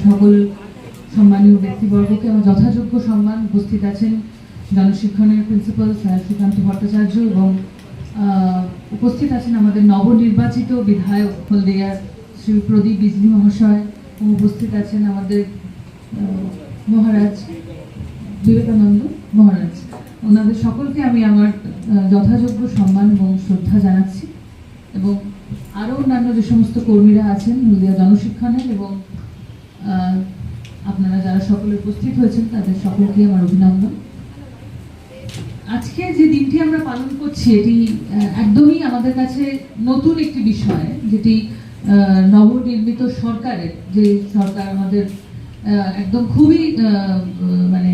সকল সম্মানীয় ব্যক্তিবর্গকে আমার যথাযোগ্য সম্মান। উপস্থিত আছেন জনশিক্ষণের প্রিন্সিপাল স্যার শ্রীকান্ত ভট্টাচার্য এবং উপস্থিত আছেন আমাদের নবনির্বাচিত বিধায়ক হলদিয়ার শ্রী প্রদীপ বিজলি মহাশয় এবং উপস্থিত আছেন আমাদের মহারাজ বিবেকানন্দ মহারাজ। ওনাদের সকলকে আমি আমার যথাযোগ্য সম্মান এবং শ্রদ্ধা জানাচ্ছি এবং আরও অন্যান্য যে সমস্ত কর্মীরা আছেন হলদিয়া জনশিক্ষণের এবং আপনারা যারা সকলে উপস্থিত হয়েছেন তাদের সকলকে আমার অভিনন্দন। আজকে যে দিনটি আমরা পালন করছি এটি একদমই আমাদের কাছে নতুন একটি বিষয়, যেটি নবনির্মিত সরকারের, যে সরকার আমাদের একদম খুবই মানে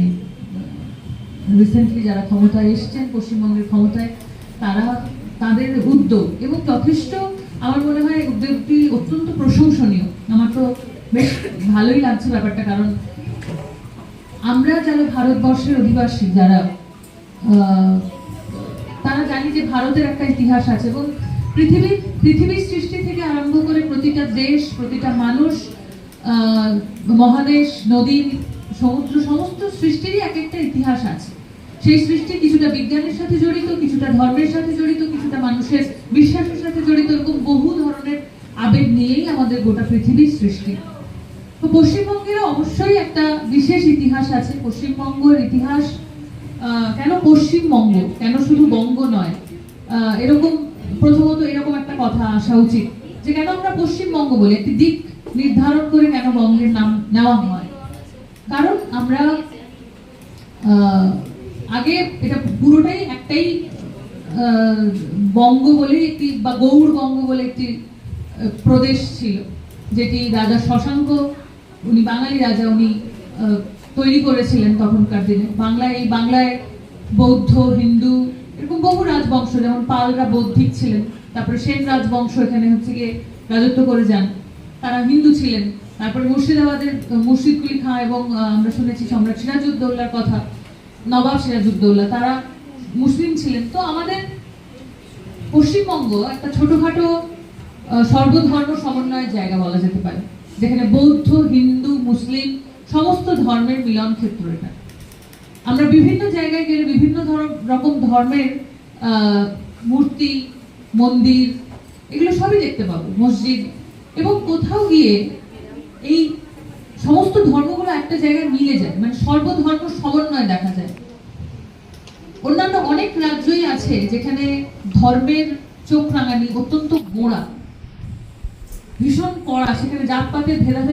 রিসেন্টলি যারা ক্ষমতায় এসছেন পশ্চিমবঙ্গের ক্ষমতায়, তাদের উদ্যোগ এবং যথেষ্ট আমার মনে হয় উদ্যোগটি অত্যন্ত প্রশংসনীয়। আমার তো বেশ ভালোই লাগছে ব্যাপারটা, কারণ আমরা যারা ভারতবর্ষের অধিবাসী যারা তারা জানি যে ভারতের একটা ইতিহাস আছে এবং পৃথিবীর সৃষ্টি থেকে আরম্ভ করে প্রতিটা দেশ, প্রতিটা মানুষ, মহাদেশ, নদী, সমুদ্র, সমস্ত সৃষ্টিরই এক একটা ইতিহাস আছে। সেই সৃষ্টি কিছুটা বিজ্ঞানের সাথে জড়িত, কিছুটা ধর্মের সাথে জড়িত, কিছুটা মানুষের বিশ্বাসের সাথে জড়িত, এরকম বহু ধরনের আবেগ নিয়েই আমাদের গোটা পৃথিবীর সৃষ্টি। তো পশ্চিমবঙ্গের অবশ্যই একটা বিশেষ ইতিহাস আছে। পশ্চিমবঙ্গের ইতিহাস, কেন পশ্চিমবঙ্গ, কেন শুধু বঙ্গ নয়, এরকম প্রথমত এরকম একটা কথা আসা উচিত যে কেন আমরা পশ্চিমবঙ্গ বলি, একটি দিক নির্ধারণ করে কেন বঙ্গের নাম নেওয়া হয়। কারণ আমরা আগে এটা পুরোটাই একটাই বঙ্গ বলে একটি বা গৌড় বঙ্গ বলে একটি প্রদেশ ছিল, যেটি রাজা শশাঙ্ক, উনি বাঙালি রাজা, উনি তৈরি করেছিলেন তখনকার দিনে। এই বাংলায় বৌদ্ধ, হিন্দু, এরকম বহু রাজবংশ, যেমন পালরা বৌদ্ধিক ছিলেন, তারপরে সেন রাজবংশ এখানে হচ্ছে গিয়ে রাজত্ব করে যান, তারা হিন্দু ছিলেন। তারপরে মুর্শিদাবাদের মুর্শিদ কুলি খাঁ এবং আমরা শুনেছি সম্রাট সিরাজউদ্দৌলার কথা, নবাব সিরাজউদ্দৌলা, তারা মুসলিম ছিলেন। তো আমাদের পশ্চিমবঙ্গ একটা ছোটখাটো সর্বধর্ম সমন্বয়ের জায়গা বলা যেতে পারে, যেখানে বৌদ্ধ, হিন্দু, মুসলিম সমস্ত ধর্মের মিলন ক্ষেত্র এটা। আমরা বিভিন্ন জায়গায় গেলে বিভিন্ন রকম ধর্মের মূর্তি, মন্দির, এগুলো সবই দেখতে পাবো, মসজিদ, এবং কোথাও গিয়ে এই সমস্ত ধর্মগুলো একটা জায়গায় মিলে যায়, মানে সর্বধর্ম সমন্বয় দেখা যায়। অন্যান্য অনেক রাজ্যই আছে যেখানে ধর্মের চোখ রাঙানি অত্যন্ত গোঁড়া, ভীষণ কড়া, সেখানে জাতপাতের ভেদাভেদ